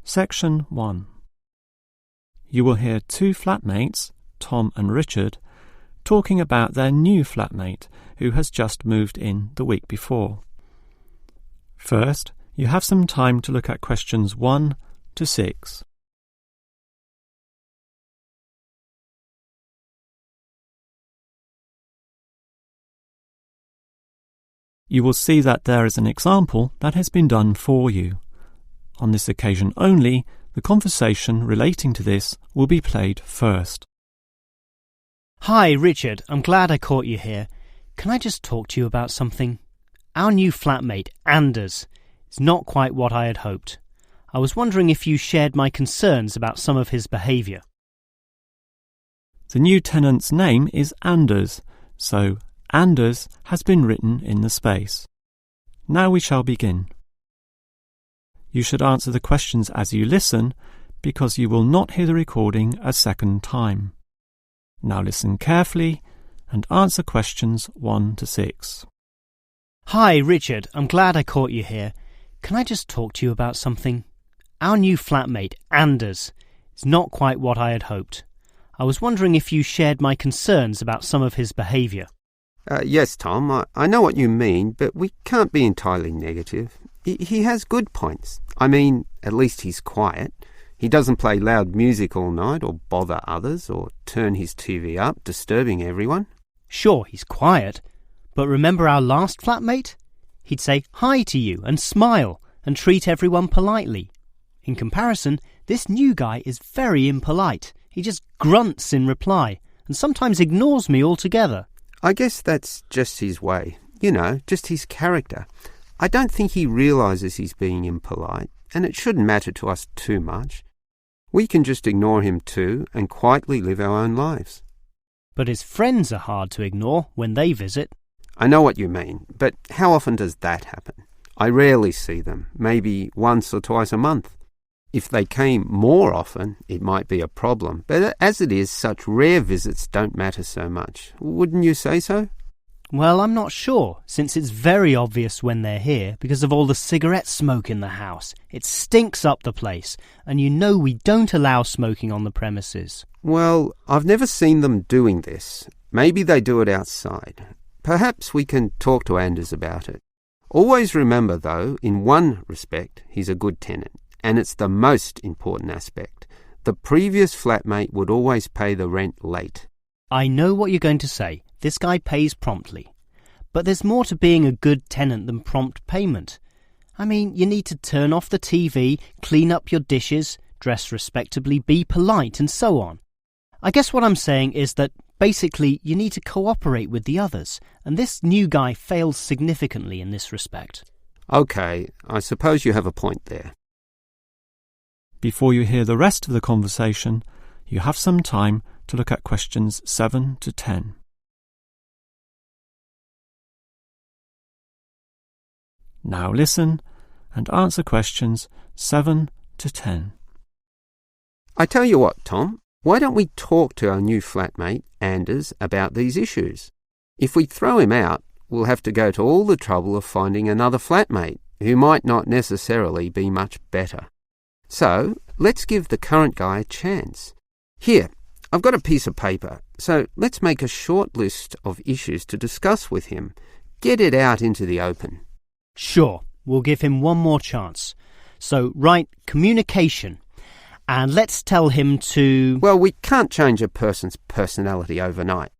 Section 1. You will hear two flatmates, Tom and Richard, talking about their new flatmate who has just moved in the week before. First, you have some time to look at questions 1 to 6. You will see that there is an example that has been done for you. On this occasion only, the conversation relating to this will be played first. Hi, Richard. I'm glad I caught you here. Can I just talk to you about something? Our new flatmate, Anders, is not quite what I had hoped. I was wondering if you shared my concerns about some of his behaviour. The new tenant's name is Anders, so Anders has been written in the space. Now we shall begin. You should answer the questions as you listen, because you will not hear the recording a second time. Now listen carefully and answer questions 1 to 6. Hi, Richard. I'm glad I caught you here. Can I just talk to you about something? Our new flatmate, Anders, is not quite what I had hoped. I was wondering if you shared my concerns about some of his behaviour. Yes, Tom, I know what you mean, but we can't be entirely negative. He has good points. I mean, at least he's quiet. He doesn't play loud music all night or bother others or turn his TV up, disturbing everyone. Sure, he's quiet, but remember our last flatmate? He'd say hi to you and smile and treat everyone politely. In comparison, this new guy is very impolite. He just grunts in reply and sometimes ignores me altogether. I guess that's just his way, just his character. I don't think he realises he's being impolite, and it shouldn't matter to us too much. We can just ignore him too and quietly live our own lives. But his friends are hard to ignore when they visit. I know what you mean, but how often does that happen? I rarely see them, maybe once or twice a month. If they came more often, it might be a problem, but as it is, such rare visits don't matter so much. Wouldn't you say so? Well, I'm not sure, since it's very obvious when they're here because of all the cigarette smoke in the house. It stinks up the place, and you know we don't allow smoking on the premises. Well, I've never seen them doing this. Maybe they do it outside. Perhaps we can talk to Anders about it. Always remember, though, in one respect, he's a good tenant. And it's the most important aspect. The previous flatmate would always pay the rent late. I know what you're going to say. This guy pays promptly. But there's more to being a good tenant than prompt payment. I mean, you need to turn off the TV, clean up your dishes, dress respectably, be polite, and so on. I guess what I'm saying is that basically you need to cooperate with the others, and this new guy fails significantly in this respect. Okay, I suppose you have a point there. Before you hear the rest of the conversation, you have some time to look at questions 7 to 10. Now listen and answer questions 7 to 10. I tell you what, Tom, why don't we talk to our new flatmate, Anders, about these issues? If we throw him out, we'll have to go to all the trouble of finding another flatmate who might not necessarily be much better. So, let's give the current guy a chance. Here, I've got a piece of paper, so let's make a short list of issues to discuss with him. Get it out into the open. Sure, we'll give him one more chance. So, write communication, and let's tell him to... Well, we can't change a person's personality overnight.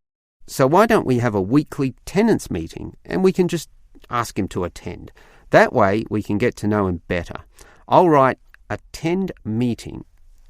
So why don't we have a weekly tenants meeting, and we can just ask him to attend. That way, we can get to know him better. I'll write attend meeting,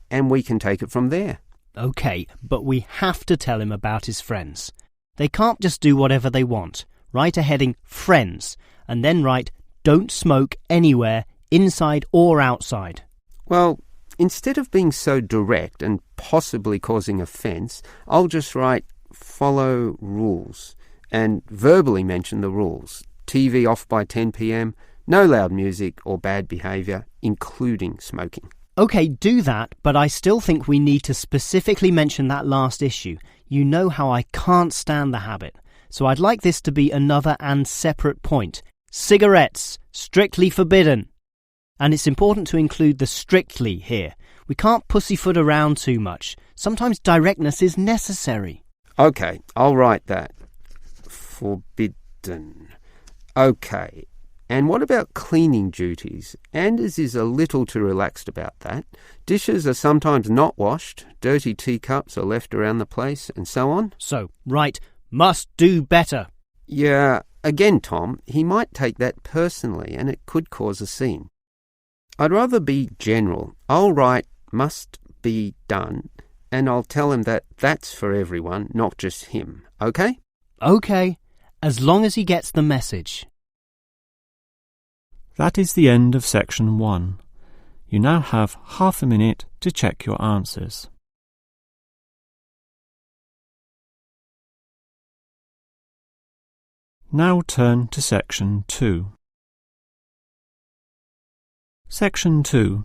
and we can take it from there. OK, but we have to tell him about his friends. They can't just do whatever they want. Write a heading friends, and then write don't smoke anywhere, inside or outside. Well, instead of being so direct and possibly causing offence, I'll just write follow rules and verbally mention the rules. TV off by 10 p.m, no loud music or bad behaviour, including smoking. OK, do that, but I still think we need to specifically mention that last issue. You know how I can't stand the habit. So I'd like this to be another and separate point. Cigarettes, strictly forbidden. And it's important to include the strictly here. We can't pussyfoot around too much. Sometimes directness is necessary. OK, I'll write that. Forbidden. OK. And what about cleaning duties? Anders is a little too relaxed about that. Dishes are sometimes not washed, dirty teacups are left around the place, and so on. So, right, must do better. Yeah, again, Tom, he might take that personally and it could cause a scene. I'd rather be general. I'll write must be done and I'll tell him that that's for everyone, not just him. OK? OK, as long as he gets the message. That is the end of section 1. You now have half a minute to check your answers. Now turn to section 2. Section 2.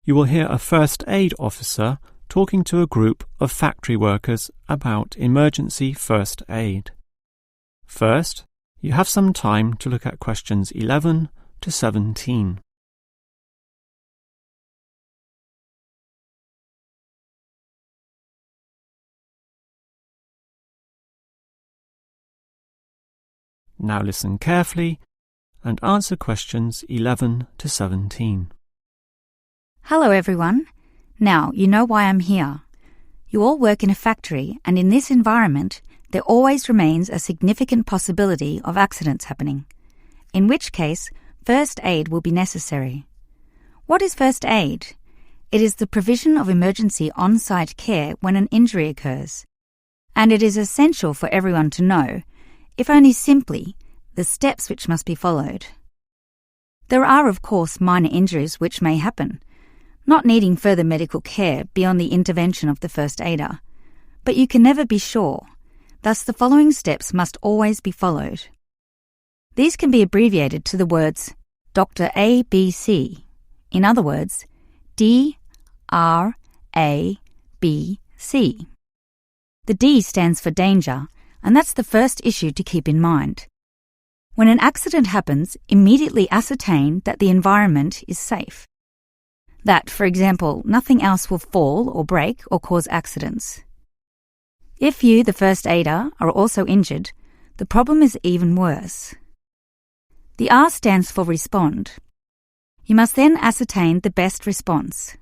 You will hear a first aid officer talking to a group of factory workers about emergency first aid. First, you have some time to look at questions 11 to 17. Now listen carefully and answer questions 11 to 17. Hello everyone. Now you know why I'm here. You all work in a factory, and in this environment there always remains a significant possibility of accidents happening, in which case first aid will be necessary. What is first aid? It is the provision of emergency on-site care when an injury occurs, and it is essential for everyone to know, if only simply, the steps which must be followed. There are, of course, minor injuries which may happen, not needing further medical care beyond the intervention of the first aider, but you can never be sure. Thus, the following steps must always be followed. These can be abbreviated to the words Dr. A, B, C. In other words, D, R, A, B, C. The D stands for danger, and that's the first issue to keep in mind. When an accident happens, immediately ascertain that the environment is safe. That, for example, nothing else will fall or break or cause accidents. If you, the first aider, are also injured, the problem is even worse. The R stands for respond. You must then ascertain the best response.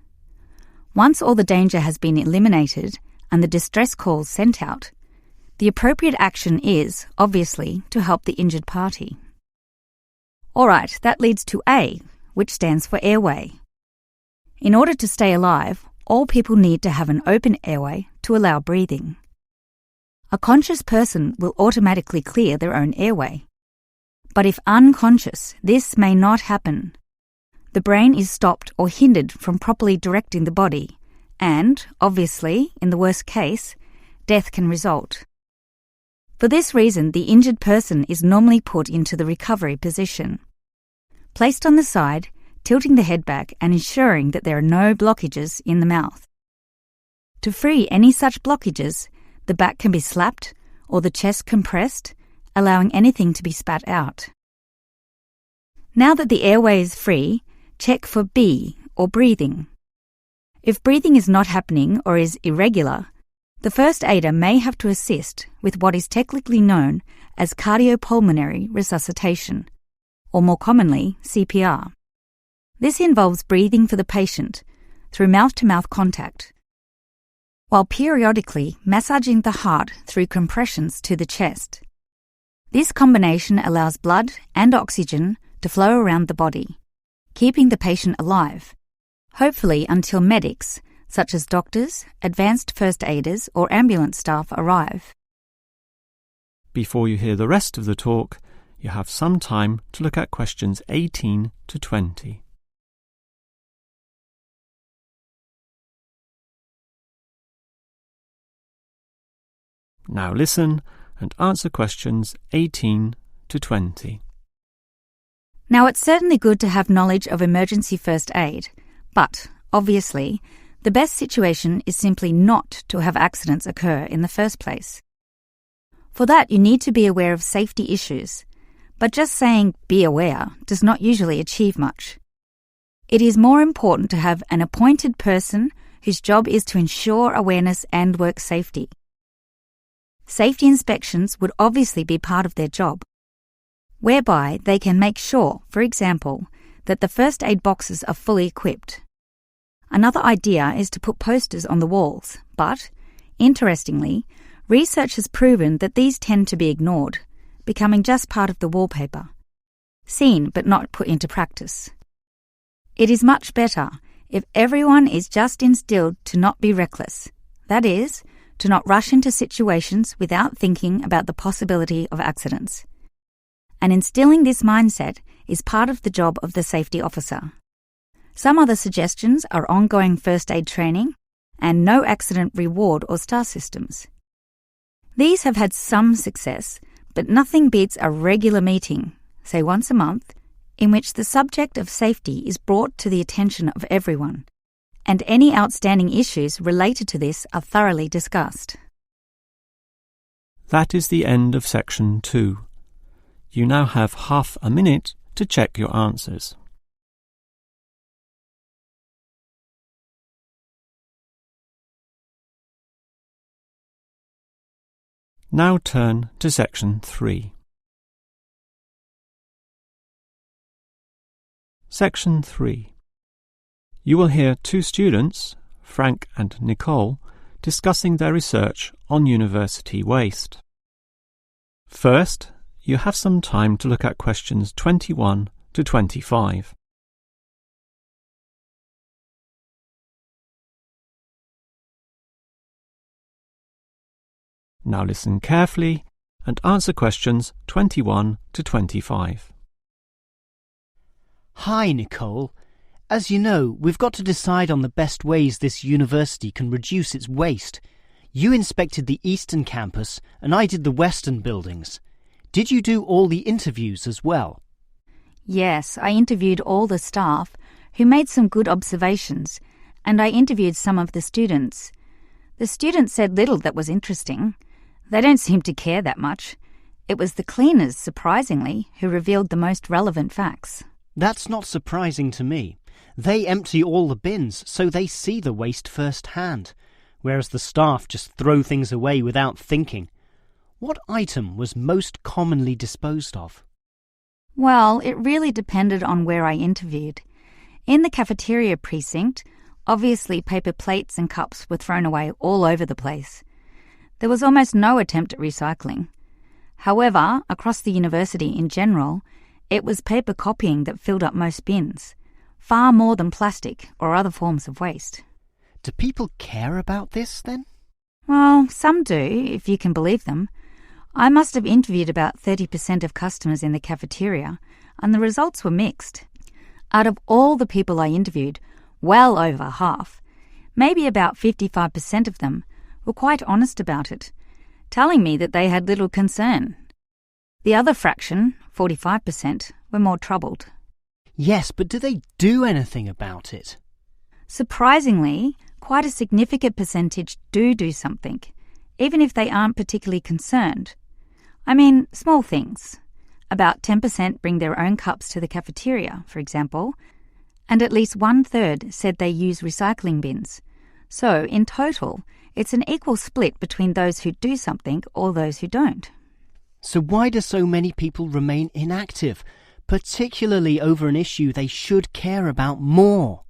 Once all the danger has been eliminated and the distress calls sent out, the appropriate action is, obviously, to help the injured party. All right, that leads to A, which stands for airway. In order to stay alive, all people need to have an open airway to allow breathing. A conscious person will automatically clear their own airway. But if unconscious, this may not happen. The brain is stopped or hindered from properly directing the body, and, obviously, in the worst case, death can result. For this reason, the injured person is normally put into the recovery position. Placed on the side, tilting the head back and ensuring that there are no blockages in the mouth. To free any such blockages, the back can be slapped or the chest compressed, allowing anything to be spat out. Now that the airway is free, check for B, or breathing. If breathing is not happening or is irregular, the first aider may have to assist with what is technically known as cardiopulmonary resuscitation, or more commonly, CPR. This involves breathing for the patient through mouth-to-mouth contact, while periodically massaging the heart through compressions to the chest. This combination allows blood and oxygen to flow around the body, keeping the patient alive, hopefully until medics, such as doctors, advanced first aiders, or ambulance staff arrive. Before you hear the rest of the talk, you have some time to look at questions 18 to 20. Now listen and answer questions 18 to 20. Now, it's certainly good to have knowledge of emergency first aid, but, obviously, the best situation is simply not to have accidents occur in the first place. For that, you need to be aware of safety issues, but just saying "be aware" does not usually achieve much. It is more important to have an appointed person whose job is to ensure awareness and work safety. Safety inspections would obviously be part of their job, whereby they can make sure, for example, that the first aid boxes are fully equipped. Another idea is to put posters on the walls, but, interestingly, research has proven that these tend to be ignored, becoming just part of the wallpaper, seen but not put into practice. It is much better if everyone is just instilled to not be reckless, that is, to not rush into situations without thinking about the possibility of accidents. And instilling this mindset is part of the job of the safety officer. Some other suggestions are ongoing first aid training and no accident reward or star systems. These have had some success, but nothing beats a regular meeting, say once a month, in which the subject of safety is brought to the attention of everyone, and any outstanding issues related to this are thoroughly discussed. That is the end of section 2. You now have half a minute to check your answers. Now turn to section 3. Section 3. You will hear two students, Frank and Nicole, discussing their research on university waste. First, you have some time to look at questions 21 to 25. Now listen carefully and answer questions 21 to 25. Hi, Nicole. As you know, we've got to decide on the best ways this university can reduce its waste. You inspected the eastern campus and I did the western buildings. Did you do all the interviews as well? Yes, I interviewed all the staff who made some good observations, and I interviewed some of the students. The students said little that was interesting. They don't seem to care that much. It was the cleaners, surprisingly, who revealed the most relevant facts. That's not surprising to me. They empty all the bins, so they see the waste firsthand, whereas the staff just throw things away without thinking. What item was most commonly disposed of? Well, it really depended on where I interviewed. In the cafeteria precinct, obviously paper plates and cups were thrown away all over the place. There was almost no attempt at recycling. However, across the university in general, it was paper copying that filled up most bins, far more than plastic or other forms of waste. Do people care about this, then? Well, some do, if you can believe them. I must have interviewed about 30% of customers in the cafeteria, and the results were mixed. Out of all the people I interviewed, well over half, maybe about 55% of them, were quite honest about it, telling me that they had little concern. The other fraction, 45%, were more troubled. Yes, but do they do anything about it? Surprisingly, quite a significant percentage do something, even if they aren't particularly concerned. I mean, small things. About 10% bring their own cups to the cafeteria, for example, and at least 1/3 said they use recycling bins. So, in total, it's an equal split between those who do something or those who don't. So why do so many people remain inactive, particularly over an issue they should care about more?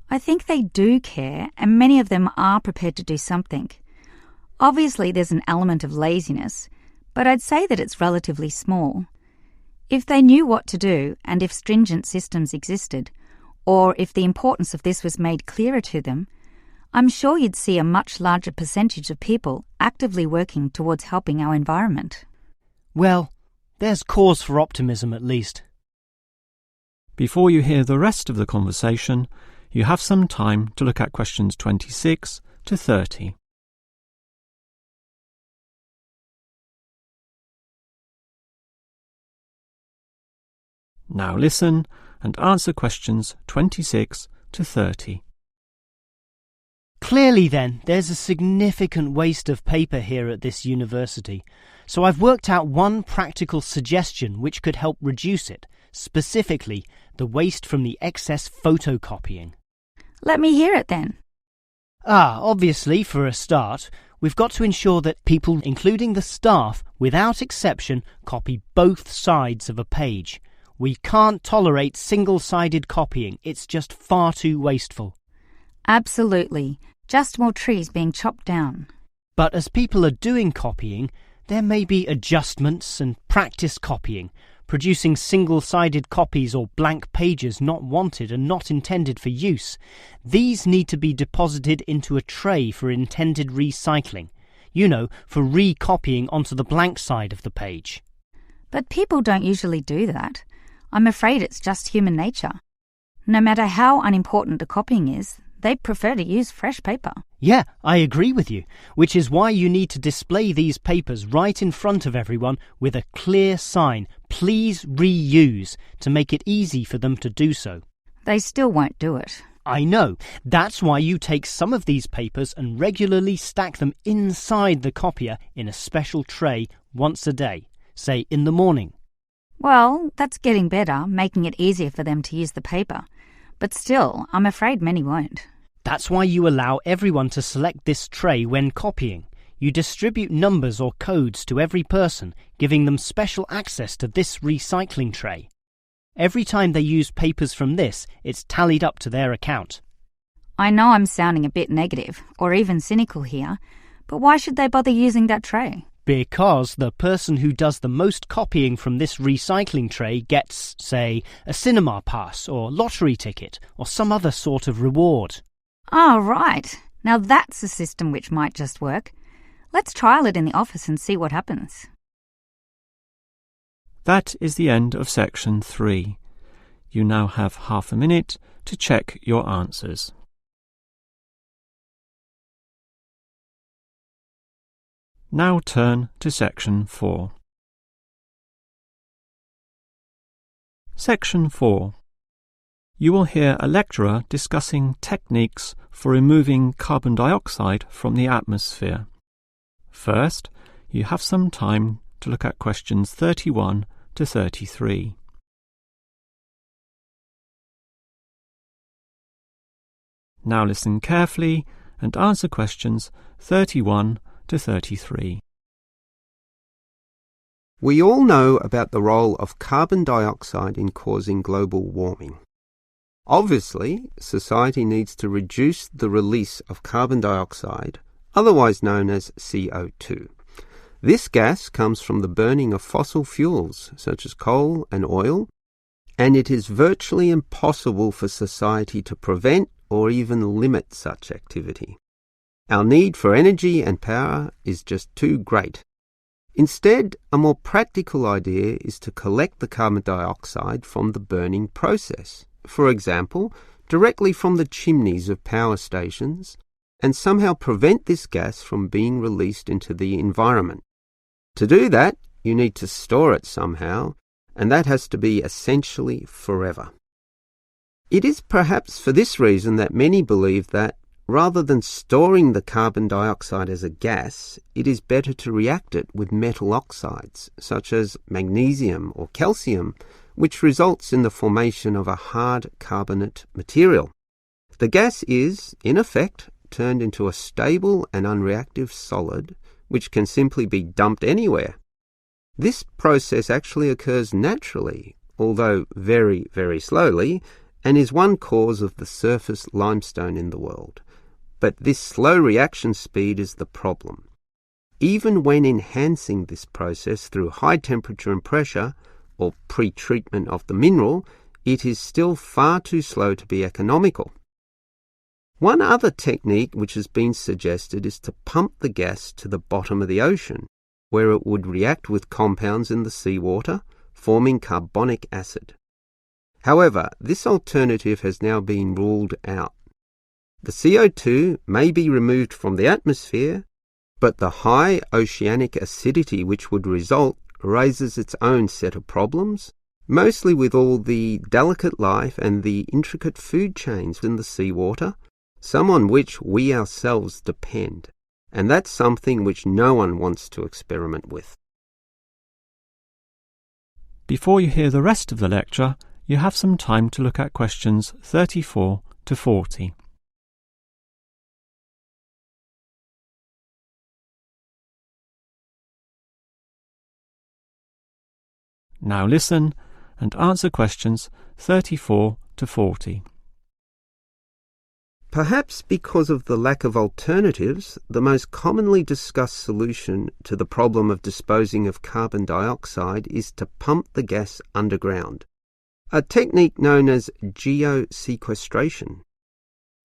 I think they do care, and many of them are prepared to do something. Obviously, there's an element of laziness, but I'd say that it's relatively small. If they knew what to do, and if stringent systems existed, or if the importance of this was made clearer to them, I'm sure you'd see a much larger percentage of people actively working towards helping our environment. Well, there's cause for optimism at least. Before you hear the rest of the conversation, you have some time to look at questions 26 to 30. Now listen and answer questions 26 to 30. Clearly then, there's a significant waste of paper here at this university, so I've worked out one practical suggestion which could help reduce it, specifically the waste from the excess photocopying. Let me hear it then. Obviously, for a start, we've got to ensure that people, including the staff, without exception, copy both sides of a page. We can't tolerate single-sided copying. It's just far too wasteful. Absolutely. Just more trees being chopped down. But as people are doing copying, there may be adjustments and practice copying, producing single-sided copies or blank pages not wanted and not intended for use. These need to be deposited into a tray for intended recycling. You know, for recopying onto the blank side of the page. But people don't usually do that. I'm afraid it's just human nature. No matter how unimportant the copying is, they prefer to use fresh paper. Yeah, I agree with you, which is why you need to display these papers right in front of everyone with a clear sign, "Please reuse," to make it easy for them to do so. They still won't do it. I know. That's why you take some of these papers and regularly stack them inside the copier in a special tray once a day, say in the morning. Well, that's getting better, making it easier for them to use the paper. But still, I'm afraid many won't. That's why you allow everyone to select this tray when copying. You distribute numbers or codes to every person, giving them special access to this recycling tray. Every time they use papers from this, it's tallied up to their account. I know I'm sounding a bit negative, or even cynical here, but why should they bother using that tray? Because the person who does the most copying from this recycling tray gets, say, a cinema pass or lottery ticket or some other sort of reward. Ah, right. Now that's a system which might just work. Let's trial it in the office and see what happens. That is the end of section 3. You now have half a minute to check your answers. Now turn to section 4. Section 4. You will hear a lecturer discussing techniques for removing carbon dioxide from the atmosphere. First, you have some time to look at questions 31 to 33. Now listen carefully and answer questions 31 to 33. We all know about the role of carbon dioxide in causing global warming. Obviously, society needs to reduce the release of carbon dioxide, otherwise known as CO2. This gas comes from the burning of fossil fuels, such as coal and oil, and it is virtually impossible for society to prevent or even limit such activity. Our need for energy and power is just too great. Instead, a more practical idea is to collect the carbon dioxide from the burning process, for example, directly from the chimneys of power stations, and somehow prevent this gas from being released into the environment. To do that, you need to store it somehow, and that has to be essentially forever. It is perhaps for this reason that many believe that, rather than storing the carbon dioxide as a gas, it is better to react it with metal oxides, such as magnesium or calcium, which results in the formation of a hard carbonate material. The gas is, in effect, turned into a stable and unreactive solid, which can simply be dumped anywhere. This process actually occurs naturally, although very, very slowly, and is one cause of the surface limestone in the world. But this slow reaction speed is the problem. Even when enhancing this process through high temperature and pressure, or pre-treatment of the mineral, it is still far too slow to be economical. One other technique which has been suggested is to pump the gas to the bottom of the ocean, where it would react with compounds in the seawater, forming carbonic acid. However, this alternative has now been ruled out. The CO2 may be removed from the atmosphere, but the high oceanic acidity which would result raises its own set of problems, mostly with all the delicate life and the intricate food chains in the seawater, some on which we ourselves depend, and that's something which no one wants to experiment with. Before you hear the rest of the lecture, you have some time to look at questions 34 to 40. Now listen and answer questions 34 to 40. Perhaps because of the lack of alternatives, the most commonly discussed solution to the problem of disposing of carbon dioxide is to pump the gas underground, a technique known as geosequestration.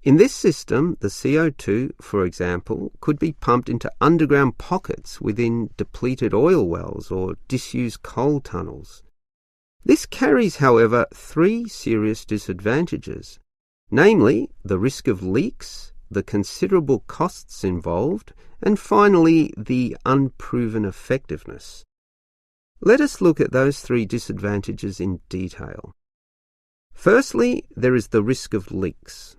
In this system, the CO2, for example, could be pumped into underground pockets within depleted oil wells or disused coal tunnels. This carries, however, three serious disadvantages, namely the risk of leaks, the considerable costs involved, and finally the unproven effectiveness. Let us look at those three disadvantages in detail. Firstly, there is the risk of leaks.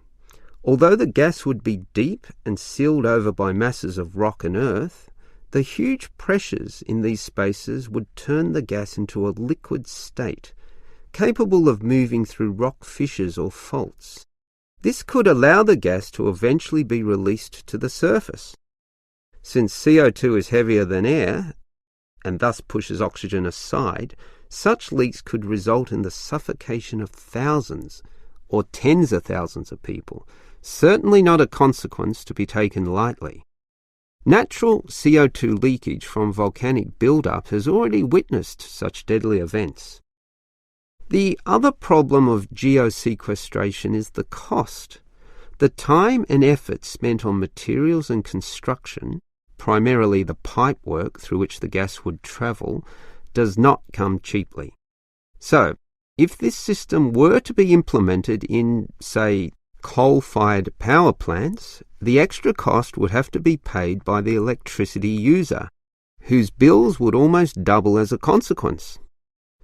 Although the gas would be deep and sealed over by masses of rock and earth, the huge pressures in these spaces would turn the gas into a liquid state, capable of moving through rock fissures or faults. This could allow the gas to eventually be released to the surface. Since CO2 is heavier than air, and thus pushes oxygen aside, such leaks could result in the suffocation of thousands or tens of thousands of people, certainly not a consequence to be taken lightly. Natural CO2 leakage from volcanic buildup has already witnessed such deadly events. The other problem of geosequestration is the cost. The time and effort spent on materials and construction, primarily the pipework through which the gas would travel, does not come cheaply. So, if this system were to be implemented in, say, coal-fired power plants, the extra cost would have to be paid by the electricity user, whose bills would almost double as a consequence.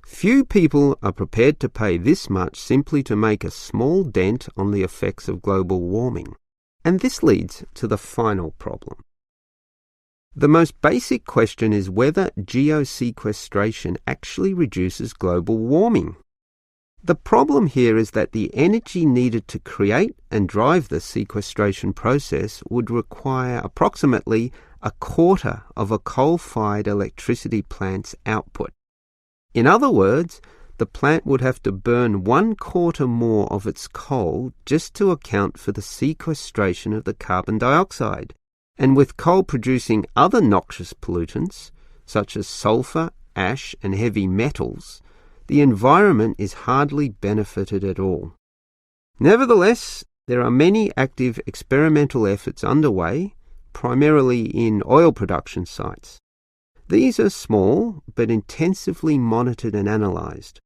Few people are prepared to pay this much simply to make a small dent on the effects of global warming. And this leads to the final problem. The most basic question is whether geosequestration actually reduces global warming. The problem here is that the energy needed to create and drive the sequestration process would require approximately a quarter of a coal-fired electricity plant's output. In other words, the plant would have to burn 1/4 more of its coal just to account for the sequestration of the carbon dioxide. And with coal producing other noxious pollutants, such as sulfur, ash, and heavy metals, the environment is hardly benefited at all. Nevertheless, there are many active experimental efforts underway, primarily in oil production sites. These are small, but intensively monitored and analysed.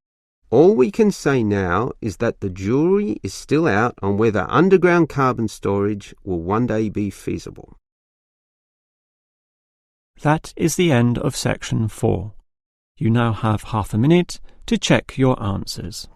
All we can say now is that the jury is still out on whether underground carbon storage will one day be feasible. That is the end of section 4. You now have half a minute to check your answers.